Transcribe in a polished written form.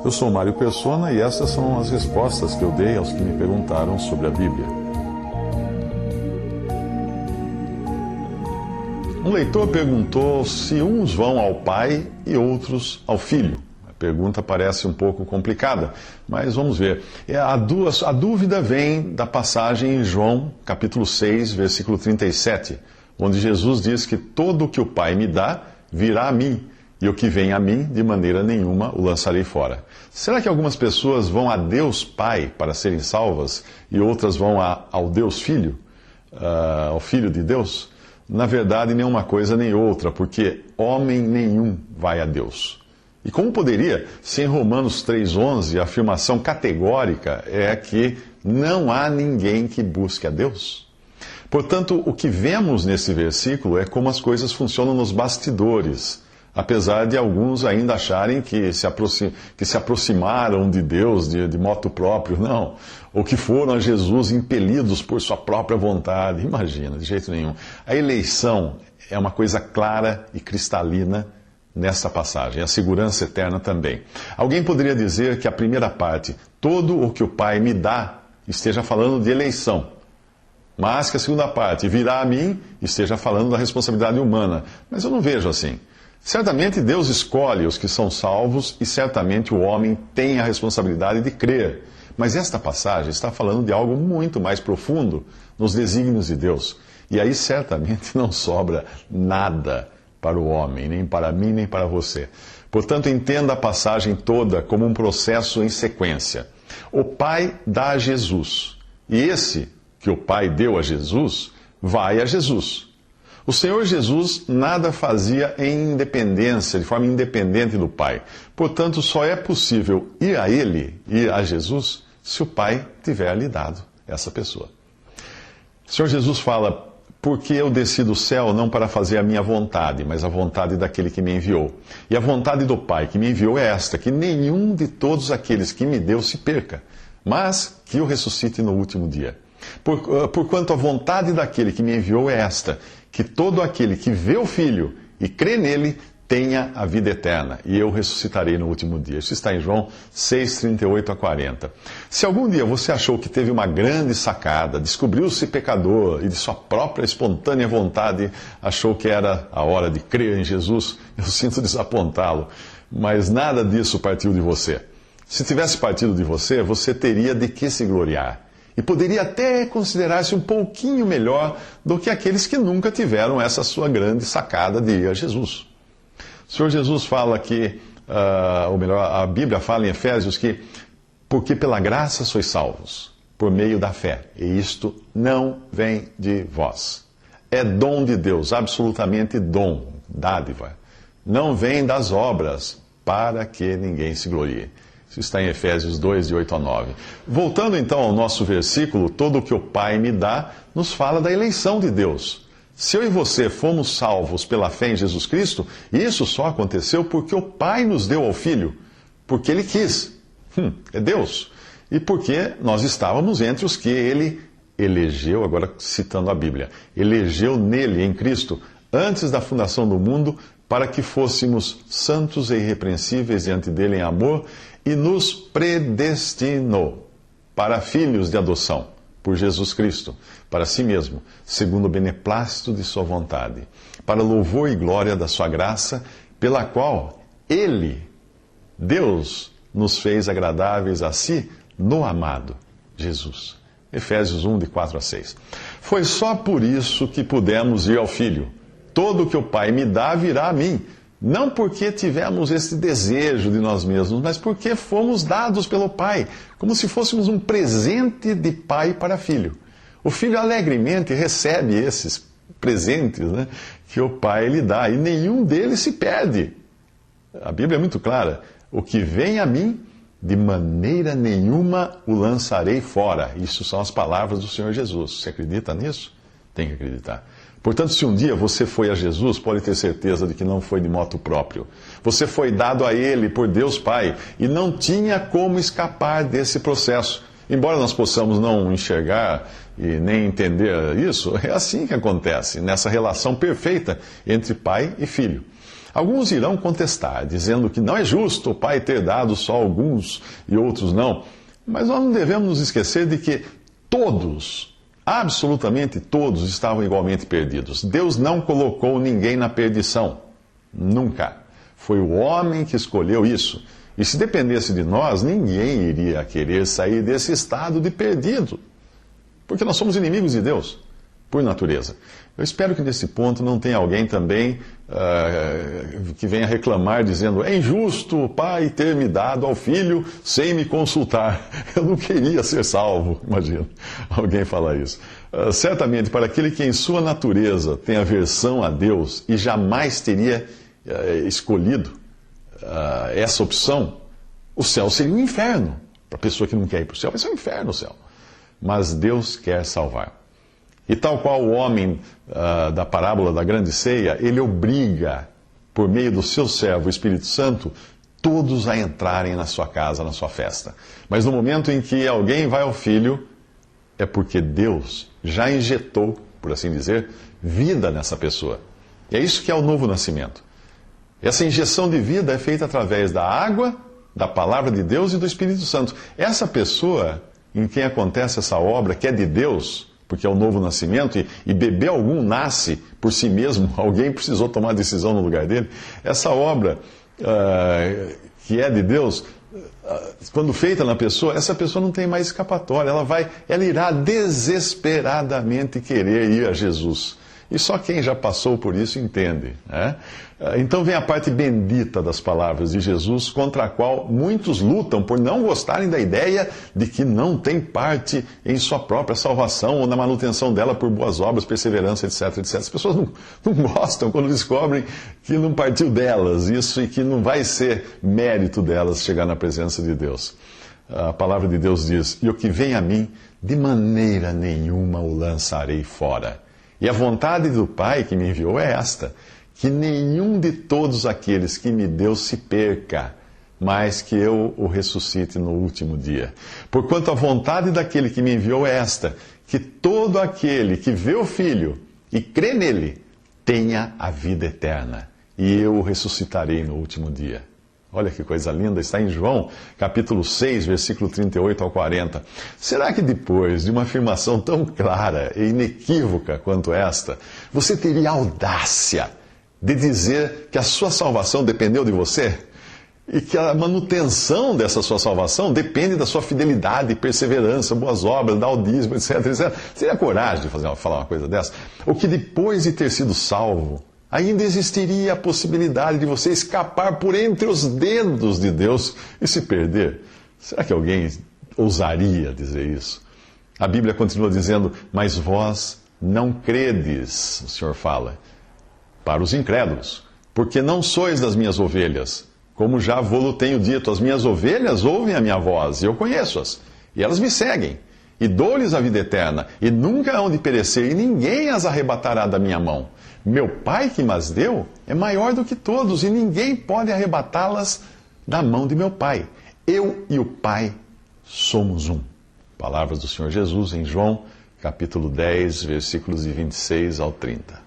Eu sou Mário Persona e essas são as respostas que eu dei aos que me perguntaram sobre a Bíblia. Um leitor perguntou se uns vão ao Pai e outros ao Filho. A pergunta parece um pouco complicada, mas vamos ver. A dúvida vem da passagem em João, capítulo 6, versículo 37, onde Jesus diz que todo o que o Pai me dá virá a mim, e o que vem a mim, de maneira nenhuma, o lançarei fora. Será que algumas pessoas vão a Deus Pai para serem salvas e outras vão ao Deus Filho, ao Filho de Deus? Na verdade, nem uma coisa nem outra, porque homem nenhum vai a Deus. E como poderia, se em Romanos 3,11 a afirmação categórica é que não há ninguém que busque a Deus? Portanto, o que vemos nesse versículo é como as coisas funcionam nos bastidores, apesar de alguns ainda acharem que se aproximaram de Deus de motu próprio, não. Ou que foram a Jesus impelidos por sua própria vontade. Imagina, de jeito nenhum. A eleição é uma coisa clara e cristalina nessa passagem. A segurança eterna também. Alguém poderia dizer que a primeira parte, todo o que o Pai me dá, esteja falando de eleição. Mas que a segunda parte, virá a mim, esteja falando da responsabilidade humana. Mas eu não vejo assim. Certamente Deus escolhe os que são salvos e certamente o homem tem a responsabilidade de crer. Mas esta passagem está falando de algo muito mais profundo nos desígnios de Deus. E aí certamente não sobra nada para o homem, nem para mim, nem para você. Portanto, entenda a passagem toda como um processo em sequência. O Pai dá a Jesus. E esse que o Pai deu a Jesus, vai a Jesus. O Senhor Jesus nada fazia em independência, de forma independente do Pai. Portanto, só é possível ir a Ele, ir a Jesus, se o Pai tiver lhe dado essa pessoa. O Senhor Jesus fala, porque eu desci do céu não para fazer a minha vontade, mas a vontade daquele que me enviou. E a vontade do Pai que me enviou é esta, que nenhum de todos aqueles que me deu se perca, mas que o ressuscite no último dia. Porquanto a vontade daquele que me enviou é esta, que todo aquele que vê o Filho e crê nele tenha a vida eterna, e eu ressuscitarei no último dia. Isso está em João 6, 38 a 40. Se algum dia você achou que teve uma grande sacada, descobriu-se pecador e de sua própria espontânea vontade achou que era a hora de crer em Jesus, eu sinto desapontá-lo, mas nada disso partiu de você. Se tivesse partido de você, você teria de que se gloriar. E poderia até considerar-se um pouquinho melhor do que aqueles que nunca tiveram essa sua grande sacada de ir a Jesus. O Senhor Jesus fala que, ou melhor, a Bíblia fala em Efésios que, porque pela graça sois salvos, por meio da fé, e isto não vem de vós. É dom de Deus, absolutamente dom, dádiva. Não vem das obras, para que ninguém se glorie. Isso está em Efésios 2, de 8 a 9. Voltando então ao nosso versículo, todo o que o Pai me dá, nos fala da eleição de Deus. Se eu e você fomos salvos pela fé em Jesus Cristo, isso só aconteceu porque o Pai nos deu ao Filho, porque Ele quis. É Deus. E porque nós estávamos entre os que Ele elegeu, agora citando a Bíblia, elegeu nele, em Cristo, antes da fundação do mundo, para que fôssemos santos e irrepreensíveis diante dele em amor, e nos predestinou para filhos de adoção, por Jesus Cristo, para si mesmo, segundo o beneplácito de sua vontade, para louvor e glória da sua graça, pela qual Ele, Deus, nos fez agradáveis a si no amado Jesus. Efésios 1, de 4 a 6. Foi só por isso que pudemos ir ao Filho. Todo o que o Pai me dá virá a mim. Não porque tivemos esse desejo de nós mesmos, mas porque fomos dados pelo Pai, como se fôssemos um presente de pai para filho. O filho alegremente recebe esses presentes, né, que o Pai lhe dá, e nenhum deles se perde. A Bíblia é muito clara. O que vem a mim, de maneira nenhuma o lançarei fora. Isso são as palavras do Senhor Jesus. Você acredita nisso? Tem que acreditar. Portanto, se um dia você foi a Jesus, pode ter certeza de que não foi de motu próprio. Você foi dado a Ele por Deus Pai e não tinha como escapar desse processo. Embora nós possamos não enxergar e nem entender isso, é assim que acontece, nessa relação perfeita entre pai e filho. Alguns irão contestar, dizendo que não é justo o Pai ter dado só alguns e outros não. Mas nós não devemos nos esquecer de que todos, absolutamente todos, estavam igualmente perdidos. Deus não colocou ninguém na perdição. Nunca. Foi o homem que escolheu isso. E se dependesse de nós, ninguém iria querer sair desse estado de perdido. Porque nós somos inimigos de Deus, por natureza. Eu espero que nesse ponto não tenha alguém também que venha reclamar dizendo: é injusto o pai ter me dado ao filho sem me consultar. Eu não queria ser salvo. Imagina alguém falar isso. Certamente, para aquele que em sua natureza tem aversão a Deus e jamais teria escolhido essa opção, o céu seria um inferno. Para a pessoa que não quer ir para o céu, vai ser um inferno o céu. Mas Deus quer salvar. E tal qual o homem da parábola da grande ceia, ele obriga, por meio do seu servo, o Espírito Santo, todos a entrarem na sua casa, na sua festa. Mas no momento em que alguém vai ao Filho, é porque Deus já injetou, por assim dizer, vida nessa pessoa. E é isso que é o novo nascimento. Essa injeção de vida é feita através da água, da palavra de Deus e do Espírito Santo. Essa pessoa em quem acontece essa obra, que é de Deus, porque é o novo nascimento, e bebê algum nasce por si mesmo, alguém precisou tomar a decisão no lugar dele. Essa obra que é de Deus, quando feita na pessoa, essa pessoa não tem mais escapatória, ela irá desesperadamente querer ir a Jesus. E só quem já passou por isso entende, né? Então vem a parte bendita das palavras de Jesus, contra a qual muitos lutam por não gostarem da ideia de que não tem parte em sua própria salvação ou na manutenção dela por boas obras, perseverança, etc, etc. As pessoas não gostam quando descobrem que não partiu delas isso e que não vai ser mérito delas chegar na presença de Deus. A palavra de Deus diz: e o que vem a mim, de maneira nenhuma o lançarei fora. E a vontade do Pai que me enviou é esta: que nenhum de todos aqueles que me deu se perca, mas que eu o ressuscite no último dia. Porquanto a vontade daquele que me enviou é esta: que todo aquele que vê o Filho e crê nele tenha a vida eterna, e eu o ressuscitarei no último dia. Olha que coisa linda, está em João, capítulo 6, versículo 38 ao 40. Será que depois de uma afirmação tão clara e inequívoca quanto esta, você teria audácia de dizer que a sua salvação dependeu de você? E que a manutenção dessa sua salvação depende da sua fidelidade, perseverança, boas obras, dar o dízimo, etc, etc. Teria coragem de falar uma coisa dessa? Ou que depois de ter sido salvo, ainda existiria a possibilidade de você escapar por entre os dedos de Deus e se perder? Será que alguém ousaria dizer isso? A Bíblia continua dizendo: mas vós não credes, o Senhor fala, para os incrédulos, porque não sois das minhas ovelhas. Como já vou-lo tenho dito, as minhas ovelhas ouvem a minha voz, e eu conheço-as, e elas me seguem, e dou-lhes a vida eterna, e nunca hão de perecer, e ninguém as arrebatará da minha mão. Meu Pai que mas deu é maior do que todos, e ninguém pode arrebatá-las da mão de meu Pai. Eu e o Pai somos um. Palavras do Senhor Jesus em João, capítulo 10, versículos de 26 ao 30.